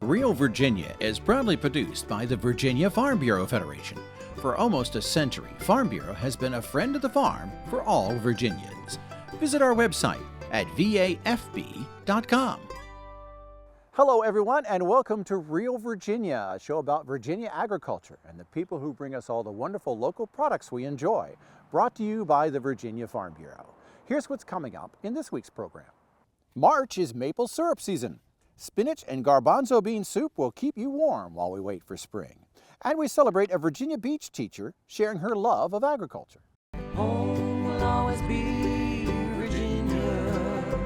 Real Virginia is proudly produced by the Virginia Farm Bureau Federation. For almost a century, Farm Bureau has been a friend of the farm for all Virginians. Visit our website at vafb.com. Hello everyone, and welcome to Real Virginia, a show about Virginia agriculture and the people who bring us all the wonderful local products we enjoy, brought to you by the Virginia Farm Bureau. Here's what's coming up in this week's program. March is maple syrup season. Spinach and garbanzo bean soup will keep you warm while we wait for spring. And we celebrate a Virginia Beach teacher sharing her love of agriculture. Home will always be Virginia,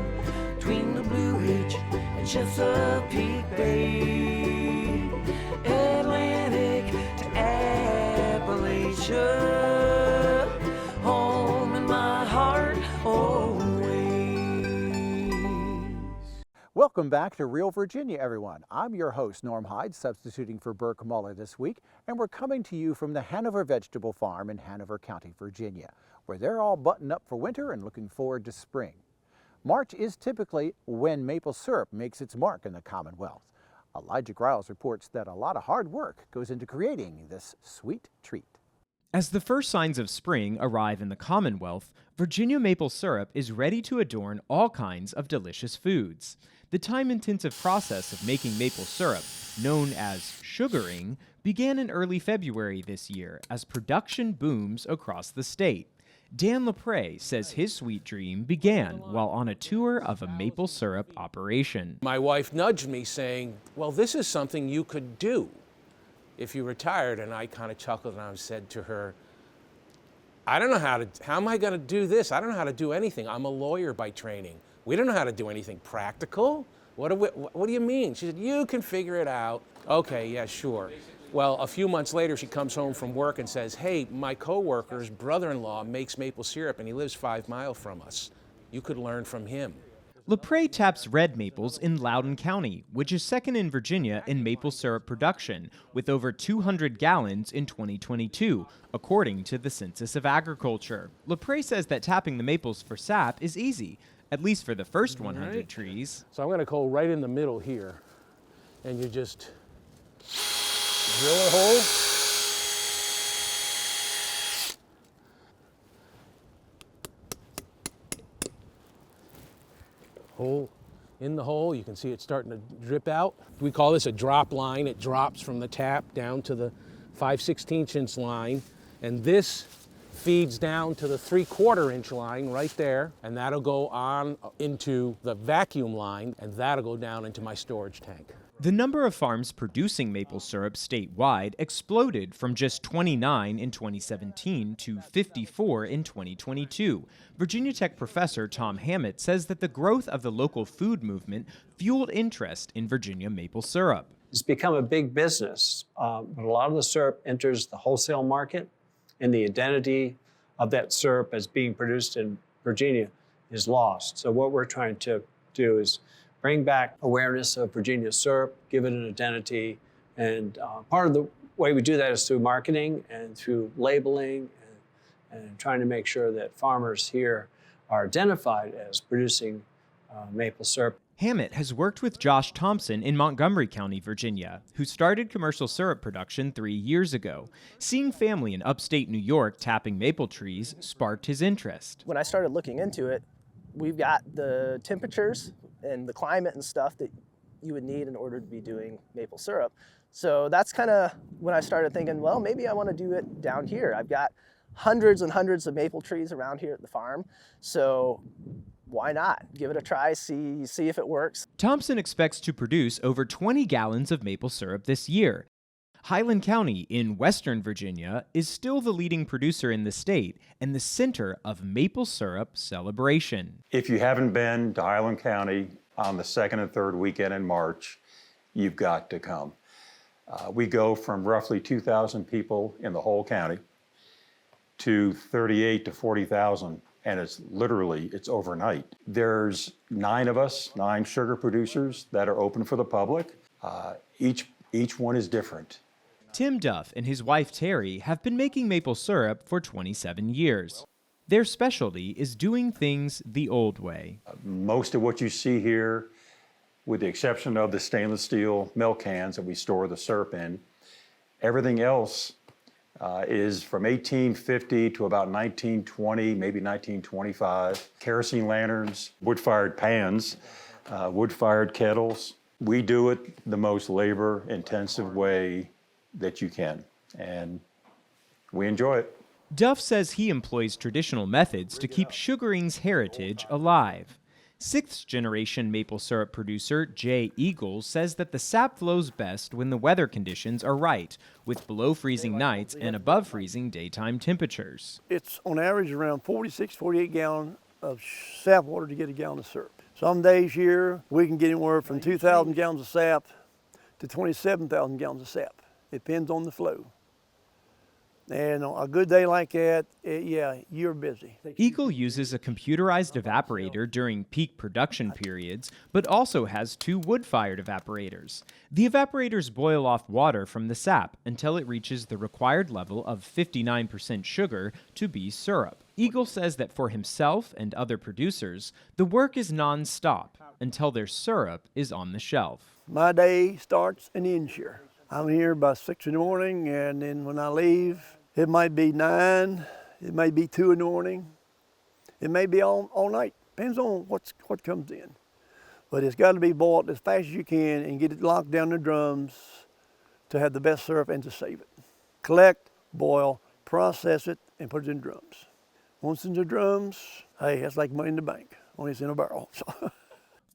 between the Blue Ridge and Chesapeake Bay, Atlantic to Appalachia, home in my heart always. Welcome back to Real Virginia, everyone. I'm your host, Norm Hyde, substituting for Burke Muller this week, and we're coming to you from the Hanover Vegetable Farm in Hanover County, Virginia, where they're all buttoned up for winter and looking forward to spring. March is typically when maple syrup makes its mark in the Commonwealth. Elijah Griles reports that a lot of hard work goes into creating this sweet treat. As the first signs of spring arrive in the Commonwealth, Virginia maple syrup is ready to adorn all kinds of delicious foods. The time-intensive process of making maple syrup, known as sugaring, began in early February this year as production booms across the state. Dan LaPrey says his sweet dream began while on a tour of a maple syrup operation. My wife nudged me saying, well, this is something you could do if you retired. And I kind of chuckled and I said to her, I don't know how am I going to do this? I don't know how to do anything. I'm a lawyer by training. We don't know how to do anything practical. What do you mean? She said, you can figure it out. Okay, yeah, sure. Well, a few months later, she comes home from work and says, hey, my coworker's brother-in-law makes maple syrup and he lives 5 miles from us. You could learn from him. LaPrey taps red maples in Loudoun County, which is second in Virginia in maple syrup production, with over 200 gallons in 2022, according to the Census of Agriculture. LaPrey says that tapping the maples for sap is easy, at least for the first 100 trees. So I'm going to go right in the middle here, and you just drill a hole. Hole in the hole, you can see it starting to drip out. We call this a drop line. It drops from the tap down to the 5/16 inch line, and this feeds down to the 3/4 inch line right there, and that'll go on into the vacuum line, and that'll go down into my storage tank. The number of farms producing maple syrup statewide exploded from just 29 in 2017 to 54 in 2022. Virginia Tech professor Tom Hammett says that the growth of the local food movement fueled interest in Virginia maple syrup. It's become a big business, but a lot of the syrup enters the wholesale market, and the identity of that syrup as being produced in Virginia is lost. So what we're trying to do is bring back awareness of Virginia syrup, give it an identity, and part of the way we do that is through marketing and through labeling and trying to make sure that farmers here are identified as producing maple syrup. Hammett has worked with Josh Thompson in Montgomery County, Virginia, who started commercial syrup production 3 years ago. Seeing family in upstate New York tapping maple trees sparked his interest. When I started looking into it, we've got the temperatures and the climate and stuff that you would need in order to be doing maple syrup. So that's kind of when I started thinking, well, maybe I want to do it down here. I've got hundreds and hundreds of maple trees around here at the farm. So why not? Give it a try, see if it works. Thompson expects to produce over 20 gallons of maple syrup this year. Highland County in western Virginia is still the leading producer in the state and the center of maple syrup celebration. If you haven't been to Highland County on the second and third weekend in March, you've got to come. We go from roughly 2,000 people in the whole county to 38 to 40,000, and it's overnight. There's 9 of us, 9 sugar producers that are open for the public. Each one is different. Tim Duff and his wife Terry have been making maple syrup for 27 years. Their specialty is doing things the old way. Most of what you see here with the exception of the stainless steel milk cans that we store the syrup in. Everything else is from 1850 to about 1920, maybe 1925. Kerosene lanterns, wood-fired pans, wood-fired kettles. We do it the most labor-intensive way that you can, and we enjoy it. Duff says he employs traditional methods to keep sugaring's heritage alive. Sixth-generation maple syrup producer Jay Eagles says that the sap flows best when the weather conditions are right, with below-freezing nights and above-freezing daytime temperatures. It's on average around 46, 48 gallons of sap water to get a gallon of syrup. Some days here, we can get anywhere from 2,000 gallons of sap to 27,000 gallons of sap. It depends on the flow. And on a good day like that, yeah, you're busy. Eagle uses a computerized evaporator during peak production periods, but also has 2 wood-fired evaporators. The evaporators boil off water from the sap until it reaches the required level of 59% sugar to be syrup. Eagle says that for himself and other producers, the work is non-stop until their syrup is on the shelf. My day starts and ends here. I'm here by 6 in the morning, and then when I leave, it might be 9, it may be 2 in the morning, it may be all night. Depends on what comes in. But it's got to be boiled as fast as you can and get it locked down in the drums to have the best syrup and to save it. Collect, boil, process it, and put it in drums. Once in the drums, hey, that's like money in the bank, only it's in a barrel. So.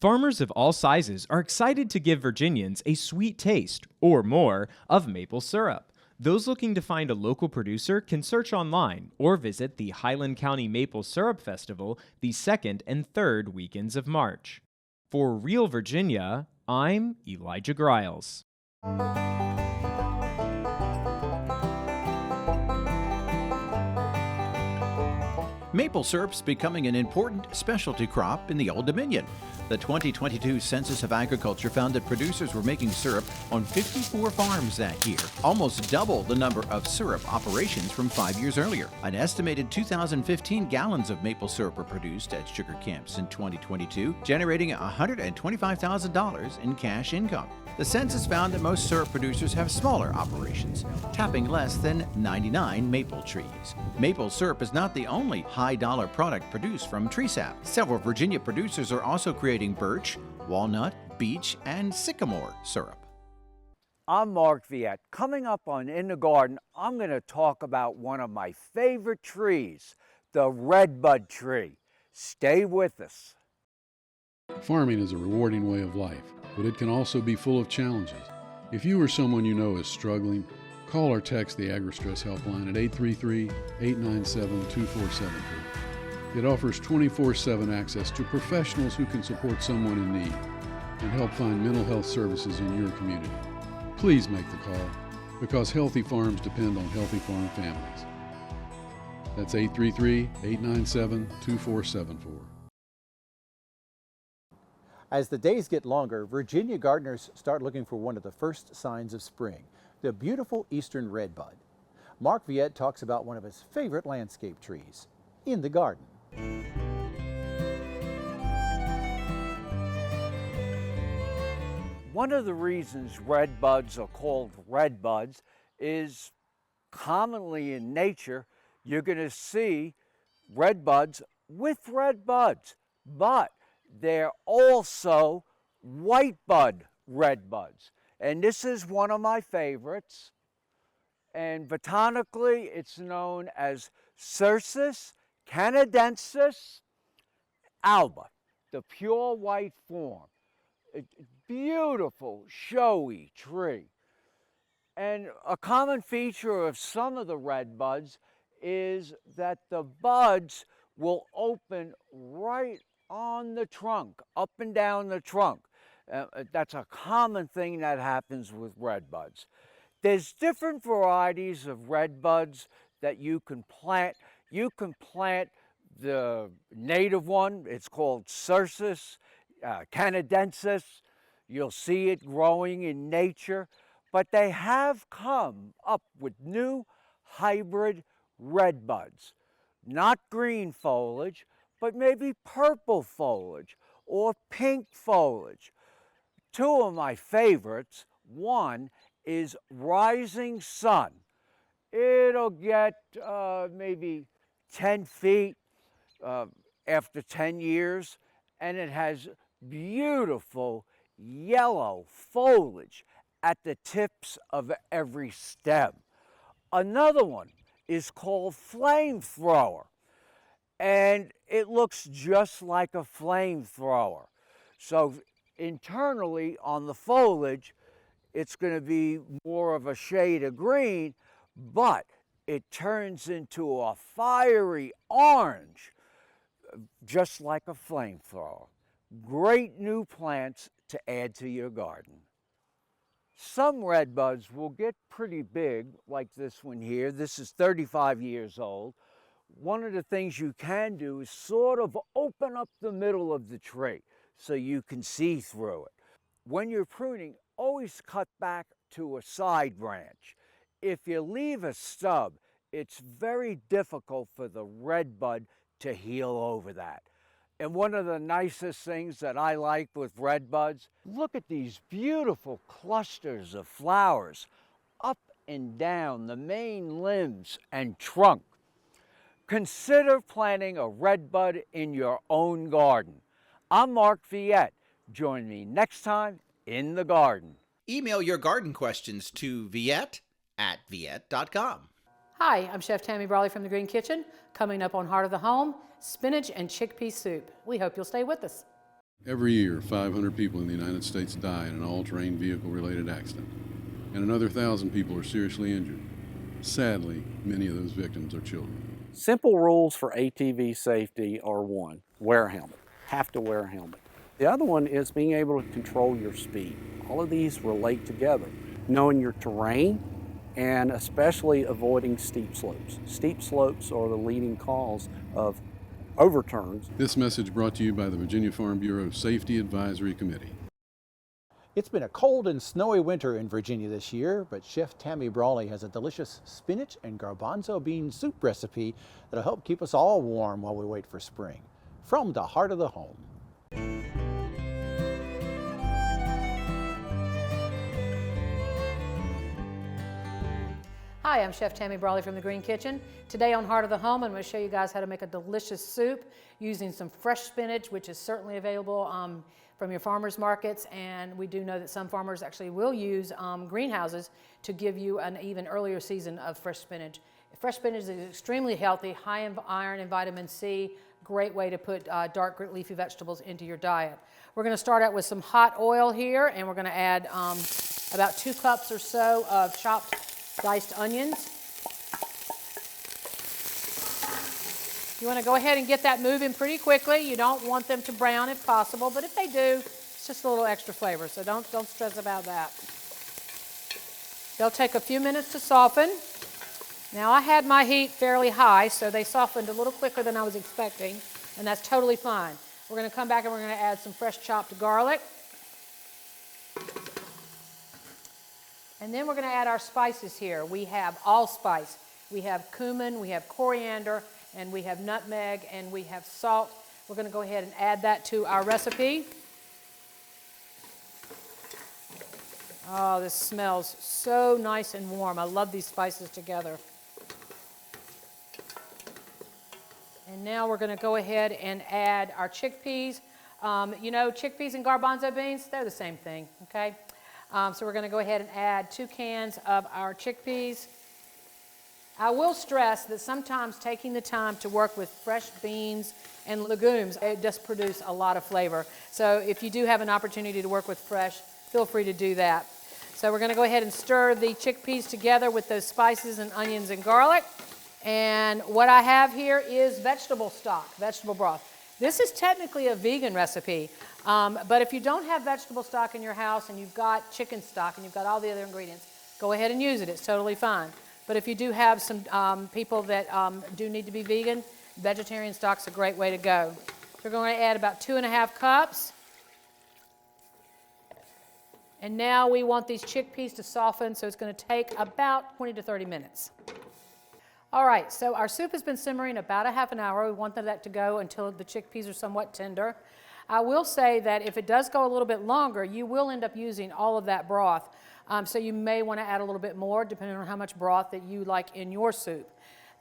Farmers of all sizes are excited to give Virginians a sweet taste, or more, of maple syrup. Those looking to find a local producer can search online or visit the Highland County Maple Syrup Festival the 2nd and 3rd weekends of March. For Real Virginia, I'm Elijah Griles. Maple syrup's becoming an important specialty crop in the Old Dominion. The 2022 Census of Agriculture found that producers were making syrup on 54 farms that year, almost double the number of syrup operations from 5 years earlier. An estimated 2,015 gallons of maple syrup were produced at sugar camps in 2022, generating $125,000 in cash income. The census found that most syrup producers have smaller operations, tapping less than 99 maple trees. Maple syrup is not the only high-dollar product produced from tree sap. Several Virginia producers are also creating birch, walnut, beech, and sycamore syrup. I'm Mark Viette. Coming up on In the Garden, I'm going to talk about one of my favorite trees, the redbud tree. Stay with us. Farming is a rewarding way of life, but it can also be full of challenges. If you or someone you know is struggling, call or text the AgriStress helpline at 833-897-2473. It offers 24/7 access to professionals who can support someone in need and help find mental health services in your community. Please make the call, because healthy farms depend on healthy farm families. That's 833-897-2474. As the days get longer, Virginia gardeners start looking for one of the first signs of spring, the beautiful eastern redbud. Mark Viette talks about one of his favorite landscape trees in the garden. One of the reasons redbuds are called redbuds is commonly in nature, you're going to see redbuds with redbuds, but they're also whitebud redbuds. And this is one of my favorites. And botanically, it's known as Cercis canadensis alba, the pure white form. Beautiful, showy tree. And a common feature of some of the redbuds is that the buds will open right on the trunk, up and down the trunk. That's a common thing that happens with redbuds. There's different varieties of redbuds that you can plant. You can plant the native one. It's called Cercis canadensis. You'll see it growing in nature. But they have come up with new hybrid redbuds. Not green foliage, but maybe purple foliage or pink foliage. Two of my favorites, one is Rising Sun. It'll get maybe 10 feet after 10 years, and it has beautiful yellow foliage at the tips of every stem. Another one is called Flamethrower, and it looks just like a flamethrower. So internally on the foliage, it's going to be more of a shade of green, but it turns into a fiery orange, just like a flamethrower. Great new plants to add to your garden. Some redbuds will get pretty big, like this one here. This is 35 years old. One of the things you can do is sort of open up the middle of the tree so you can see through it. When you're pruning, always cut back to a side branch. If you leave a stub, it's very difficult for the redbud to heal over that. And one of the nicest things that I like with redbuds, look at these beautiful clusters of flowers up and down the main limbs and trunk. Consider planting a redbud in your own garden. I'm Mark Viette. Join me next time in the garden. Email your garden questions to viette@viette.com. Hi, I'm Chef Tammy Brawley from the Green Kitchen. Coming up on Heart of the Home, spinach and chickpea soup. We hope you'll stay with us. Every year, 500 people in the United States die in an all-terrain vehicle-related accident, and another 1,000 people are seriously injured. Sadly, many of those victims are children. Simple rules for ATV safety are: one, wear a helmet. Have to wear a helmet. The other one is being able to control your speed. All of these relate together. Knowing your terrain, and especially avoiding steep slopes. Steep slopes are the leading cause of overturns. This message brought to you by the Virginia Farm Bureau Safety Advisory Committee. It's been a cold and snowy winter in Virginia this year, but Chef Tammy Brawley has a delicious spinach and garbanzo bean soup recipe that'll help keep us all warm while we wait for spring. From the Heart of the Home. Hi, I'm Chef Tammy Brawley from the Green Kitchen. Today on Heart of the Home, I'm going to show you guys how to make a delicious soup using some fresh spinach, which is certainly available from your farmers markets, and we do know that some farmers actually will use greenhouses to give you an even earlier season of fresh spinach. Fresh spinach is extremely healthy, high in iron and vitamin C, great way to put dark leafy vegetables into your diet. We're going to start out with some hot oil here, and we're going to add about 2 cups or so of chopped diced onions. You want to go ahead and get that moving pretty quickly. You don't want them to brown if possible, but if they do, it's just a little extra flavor, so don't stress about that. They'll take a few minutes to soften. Now I had my heat fairly high, so they softened a little quicker than I was expecting, and that's totally fine. We're going to come back and we're going to add some fresh chopped garlic. And then we're going to add our spices here. We have allspice, we have cumin, we have coriander, and we have nutmeg, and we have salt. We're going to go ahead and add that to our recipe. Oh, this smells so nice and warm. I love these spices together. And now we're going to go ahead and add our chickpeas. You know, chickpeas and garbanzo beans, they're the same thing, okay? So we're going to go ahead and add 2 cans of our chickpeas. I will stress that sometimes taking the time to work with fresh beans and legumes, it does produce a lot of flavor. So if you do have an opportunity to work with fresh, feel free to do that. So we're going to go ahead and stir the chickpeas together with those spices and onions and garlic. And what I have here is vegetable stock, vegetable broth. This is technically a vegan recipe, but if you don't have vegetable stock in your house and you've got chicken stock and you've got all the other ingredients, go ahead and use it. It's totally fine. But if you do have some people that do need to be vegan, vegetarian stock's a great way to go. So we're going to add about 2½ cups. And now we want these chickpeas to soften, so it's going to take about 20 to 30 minutes. All right, so our soup has been simmering about a half an hour. We want that to go until the chickpeas are somewhat tender. I will say that if it does go a little bit longer, you will end up using all of that broth. So you may want to add a little bit more depending on how much broth that you like in your soup.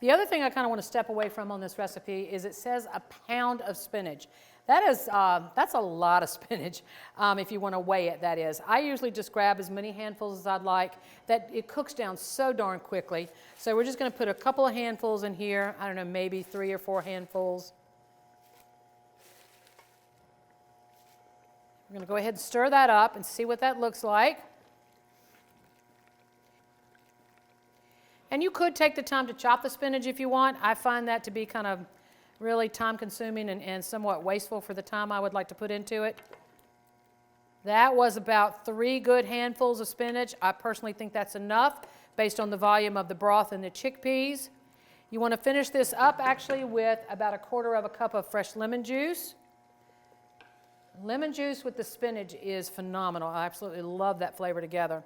The other thing I kind of want to step away from on this recipe is it says a pound of spinach. That's a lot of spinach if you want to weigh it, that is. I usually just grab as many handfuls as I'd like. That it cooks down so darn quickly. So we're just going to put a couple of handfuls in here. I don't know, maybe 3 or 4 handfuls. We're going to go ahead and stir that up and see what that looks like. And you could take the time to chop the spinach if you want. I find that to be kind of really time consuming and somewhat wasteful for the time I would like to put into it. That was about 3 good handfuls of spinach. I personally think that's enough based on the volume of the broth and the chickpeas. You want to finish this up actually with about 1/4 cup of fresh lemon juice. Lemon juice with the spinach is phenomenal. I absolutely love that flavor together.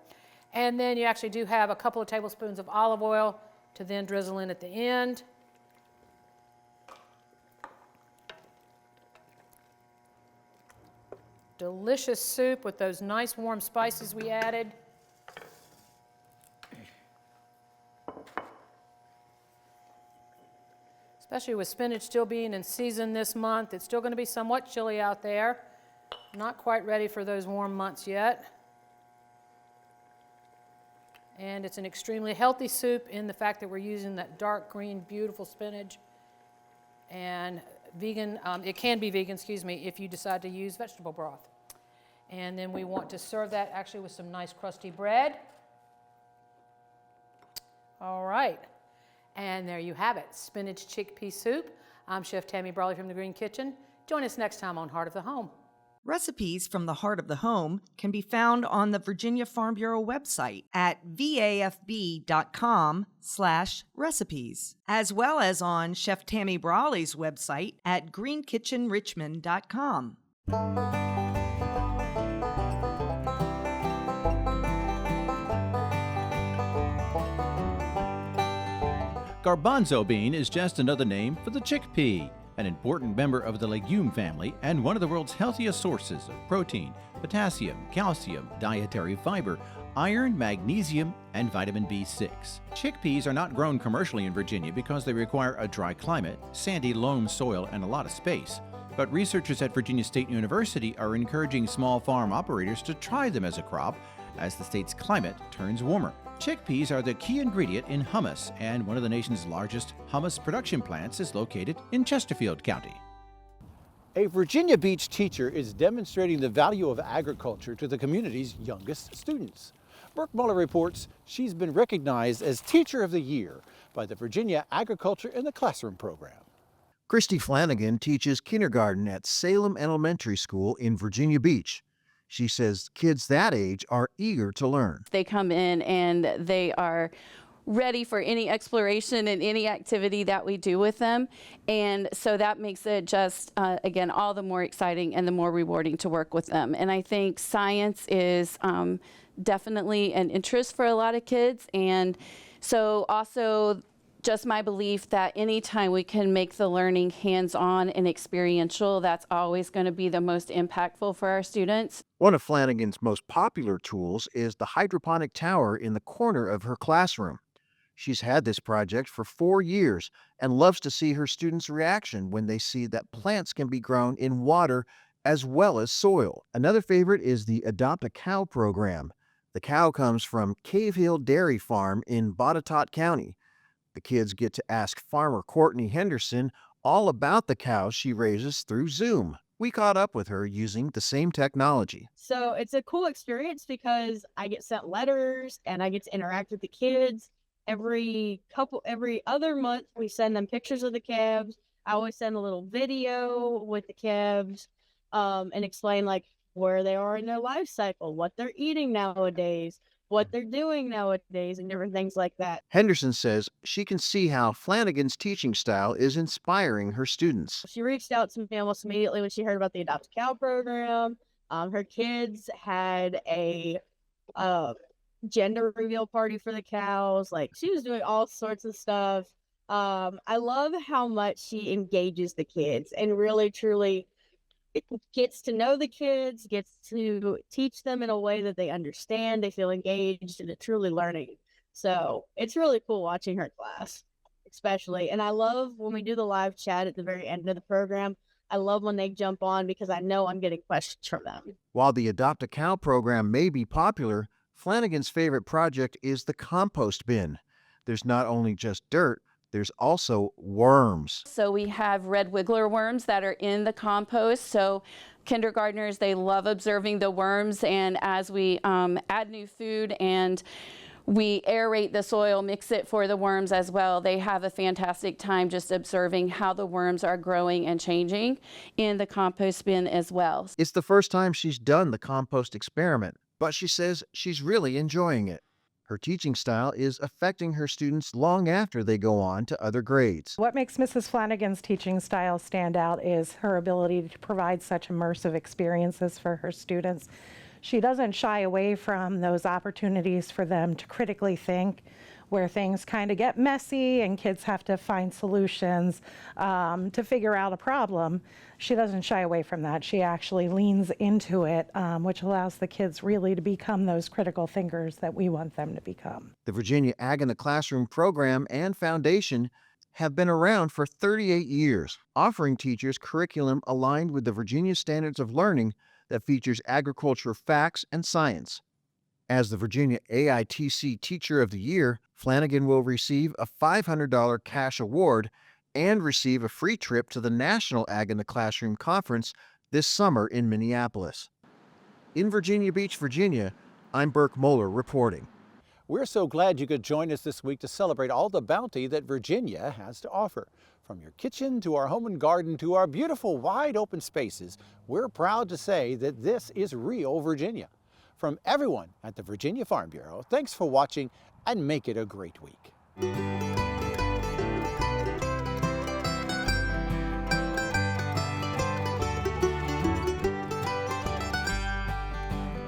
And then you actually do have a couple of tablespoons of olive oil to then drizzle in at the end. Delicious soup with those nice warm spices we added. Especially with spinach still being in season this month. It's still going to be somewhat chilly out there. Not quite ready for those warm months yet. And it's an extremely healthy soup in the fact that we're using that dark green, beautiful spinach. And vegan, it can be vegan, excuse me, if you decide to use vegetable broth. And then we want to serve that actually with some nice crusty bread. All right. And there you have it, spinach chickpea soup. I'm Chef Tammy Brawley from the Green Kitchen. Join us next time on Heart of the Home. Recipes from the Heart of the Home can be found on the Virginia Farm Bureau website at vafb.com/recipes, as well as on Chef Tammy Brawley's website at greenkitchenrichmond.com. Garbanzo bean is just another name for the chickpea, an important member of the legume family and one of the world's healthiest sources of protein, potassium, calcium, dietary fiber, iron, magnesium, and vitamin B6. Chickpeas are not grown commercially in Virginia because they require a dry climate, sandy loam soil, and a lot of space. But researchers at Virginia State University are encouraging small farm operators to try them as a crop as the state's climate turns warmer. Chickpeas are the key ingredient in hummus, and one of the nation's largest hummus production plants is located in Chesterfield County. A Virginia Beach teacher is demonstrating the value of agriculture to the community's youngest students. Brooke Muller reports she's been recognized as Teacher of the Year by the Virginia Agriculture in the Classroom program. Christy Flanigan teaches kindergarten at Salem Elementary School in Virginia Beach. She says kids that age are eager to learn. They come in and they are ready for any exploration and any activity that we do with them. And so that makes it just, again, all the more exciting and the more rewarding to work with them. And I think science is definitely an interest for a lot of kids. And so also just my belief that anytime we can make the learning hands-on and experiential, that's always going to be the most impactful for our students. One of Flanigan's most popular tools is the hydroponic tower in the corner of her classroom. She's had this project for 4 years and loves to see her students' reaction when they see that plants can be grown in water as well as soil. Another favorite is the Adopt a Cow program. The cow comes from Cave Hill Dairy Farm in Botetourt County. The kids get to ask farmer Courtney Henderson all about the cows she raises through Zoom. We caught up with her using the same technology. So it's a cool experience because I get sent letters and I get to interact with the kids. Every other month, we send them pictures of the calves. I always send a little video with the calves and explain like where they are in their life cycle, what they're eating nowadays, what they're doing nowadays, and different things like that. Henderson says she can see how Flanigan's teaching style is inspiring her students. She reached out to me almost immediately when she heard about the Adopt a Cow program. Her kids had a gender reveal party for the cows. Like, she was doing all sorts of stuff. I love how much she engages the kids and really, truly it gets to know the kids, gets to teach them in a way that they understand, they feel engaged, and it's truly learning. So it's really cool watching her class, especially. And I love when we do the live chat at the very end of the program. I love when they jump on because I know I'm getting questions from them. While the Adopt a Cow program may be popular, Flanigan's favorite project is the compost bin. There's not only just dirt, there's also worms. So we have red wiggler worms that are in the compost. So kindergartners, they love observing the worms, and as we add new food and we aerate the soil, mix it for the worms as well, they have a fantastic time just observing how the worms are growing and changing in the compost bin as well. It's the first time she's done the compost experiment, but she says she's really enjoying it. Her teaching style is affecting her students long after they go on to other grades. What makes Mrs. Flanigan's teaching style stand out is her ability to provide such immersive experiences for her students. She doesn't shy away from those opportunities for them to critically think, where things kind of get messy and kids have to find solutions to figure out a problem. She doesn't shy away from that. She actually leans into it, which allows the kids really to become those critical thinkers that we want them to become. The Virginia Ag in the Classroom program and foundation have been around for 38 years, offering teachers curriculum aligned with the Virginia Standards of Learning that features agriculture facts and science. As the Virginia AITC Teacher of the Year, Flanigan will receive a $500 cash award and receive a free trip to the National Ag in the Classroom Conference this summer in Minneapolis. In Virginia Beach, Virginia, I'm Burke Moeller reporting. We're so glad you could join us this week to celebrate all the bounty that Virginia has to offer. From your kitchen to our home and garden to our beautiful wide open spaces, we're proud to say that this is real Virginia. From everyone at the Virginia Farm Bureau, thanks for watching and make it a great week.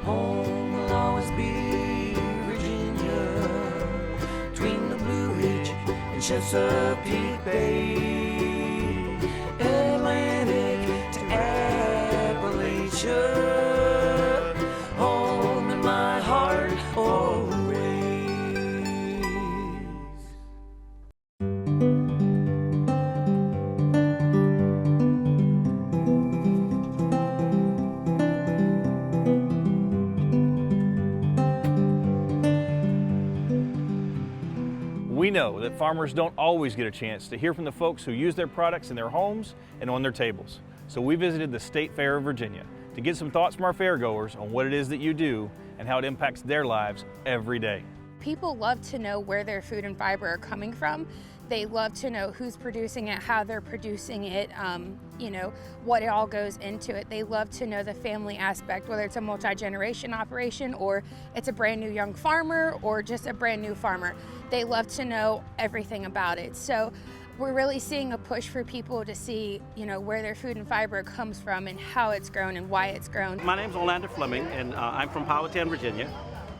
Home will always be Virginia, between the Blue Ridge and Chesapeake Bay, Atlantic to Appalachia. Home in my heart always. We know that farmers don't always get a chance to hear from the folks who use their products in their homes and on their tables. So we visited the State Fair of Virginia to get some thoughts from our fairgoers on what it is that you do and how it impacts their lives every day. People love to know where their food and fiber are coming from. They love to know who's producing it, how they're producing it, what it all goes into it. They love to know the family aspect, whether it's a multi-generation operation or it's a brand new young farmer or just a brand new farmer. They love to know everything about it. So we're really seeing a push for people to see, where their food and fiber comes from and how it's grown and why it's grown. My name's Orlando Fleming, and I'm from Powhatan, Virginia.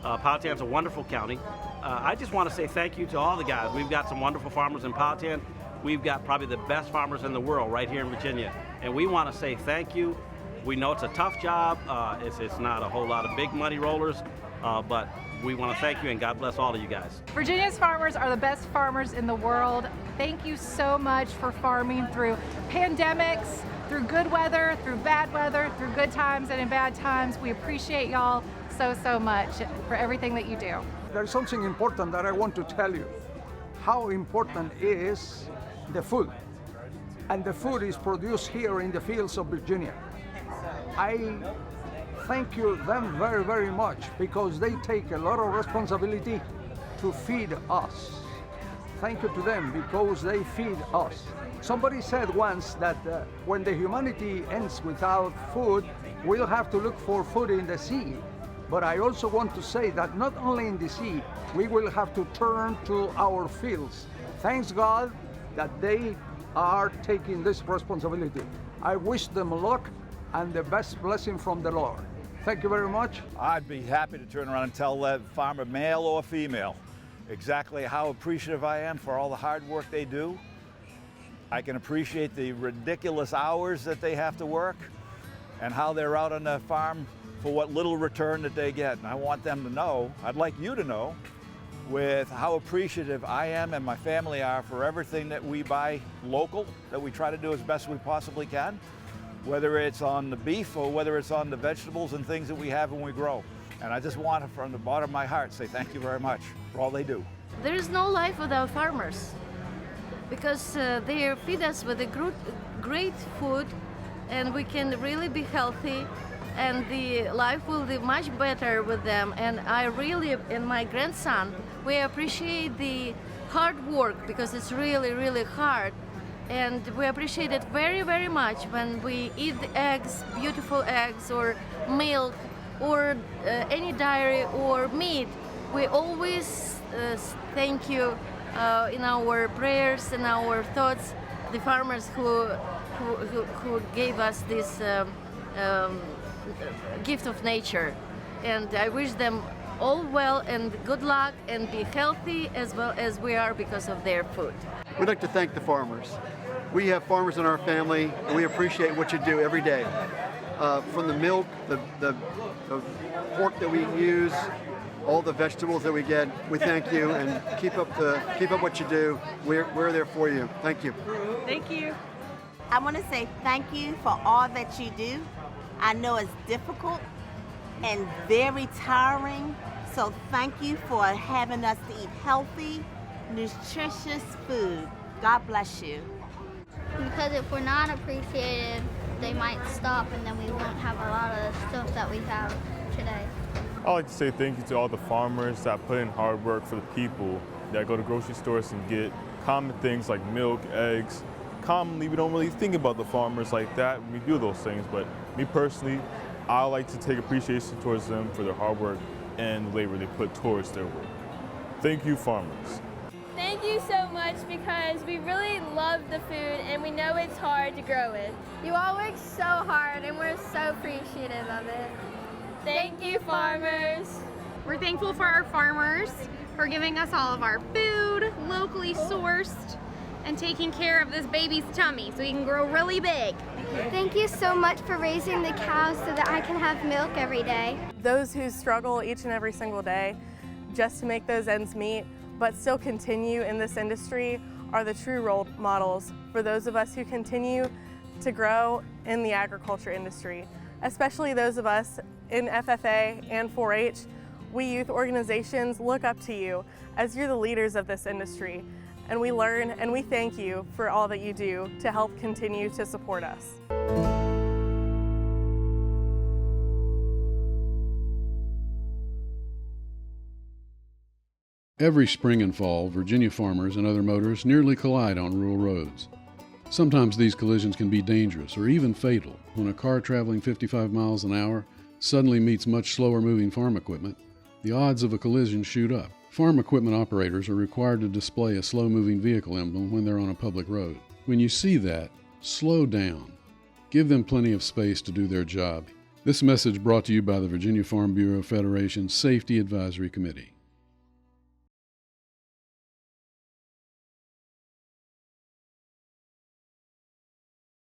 Powhatan's a wonderful county. I just want to say thank you to all the guys. We've got some wonderful farmers in Powhatan. We've got probably the best farmers in the world right here in Virginia. And we want to say thank you. We know it's a tough job. It's not a whole lot of big money rollers, but we want to thank you and God bless all of you guys. Virginia's farmers are the best farmers in the world. Thank you so much for farming through pandemics, through good weather, through bad weather, through good times and in bad times. We appreciate y'all so much for everything that you do. There's something important that I want to tell you. How important is the food. And the food is produced here in the fields of Virginia. I thank you them very, very much because they take a lot of responsibility to feed us. Thank you to them because they feed us. Somebody said once that when the humanity ends without food, we'll have to look for food in the sea. But I also want to say that not only in the sea, we will have to turn to our fields. Thanks God that they are taking this responsibility. I wish them luck and the best blessing from the Lord. Thank you very much. I'd be happy to turn around and tell that farmer, male or female, exactly how appreciative I am for all the hard work they do. I can appreciate the ridiculous hours that they have to work, and how they're out on the farm for what little return that they get. And I want them to know, I'd like you to know, with how appreciative I am and my family are for everything that we buy local, that we try to do as best we possibly can, whether it's on the beef or whether it's on the vegetables and things that we have when we grow. And I just want to, from the bottom of my heart, say thank you very much for all they do. There is no life without farmers, because they feed us with a great food, and we can really be healthy, and the life will be much better with them. And I really, and my grandson, we appreciate the hard work, because it's really, really hard. And we appreciate it very, very much when we eat the eggs, beautiful eggs, or milk, or any dairy or meat. We always thank you in our prayers and our thoughts, the farmers who gave us this gift of nature. And I wish them all well and good luck, and be healthy as well as we are because of their food. We'd like to thank the farmers. We have farmers in our family, and we appreciate what you do every day. From the milk, the pork that we use, all the vegetables that we get, we thank you, and keep up what you do. We're there for you. Thank you. Thank you. I want to say thank you for all that you do. I know it's difficult and very tiring, so thank you for having us to eat healthy, nutritious food. God bless you. Because if we're not appreciated, they might stop, and then we won't have a lot of stuff that we have today. I like to say thank you to all the farmers that put in hard work for the people that go to grocery stores and get common things like milk, eggs. Commonly, we don't really think about the farmers like that when we do those things, but me personally, I like to take appreciation towards them for their hard work and the labor they put towards their work. Thank you, farmers. Thank you so much, because we really love the food and we know it's hard to grow it. You all work so hard, and we're so appreciative of it. Thank you, farmers. We're thankful for our farmers for giving us all of our food, locally sourced, and taking care of this baby's tummy so he can grow really big. Thank you so much for raising the cows so that I can have milk every day. Those who struggle each and every single day just to make those ends meet, but still continue in this industry, are the true role models for those of us who continue to grow in the agriculture industry, especially those of us in FFA and 4-H. We youth organizations look up to you as you're the leaders of this industry, and we learn and we thank you for all that you do to help continue to support us. Every spring and fall, Virginia farmers and other motorists nearly collide on rural roads. Sometimes these collisions can be dangerous or even fatal when a car traveling 55 miles an hour suddenly meets much slower moving farm equipment. The odds of a collision shoot up. Farm equipment operators are required to display a slow-moving vehicle emblem when they're on a public road. When you see that, slow down. Give them plenty of space to do their job. This message brought to you by the Virginia Farm Bureau Federation Safety Advisory Committee.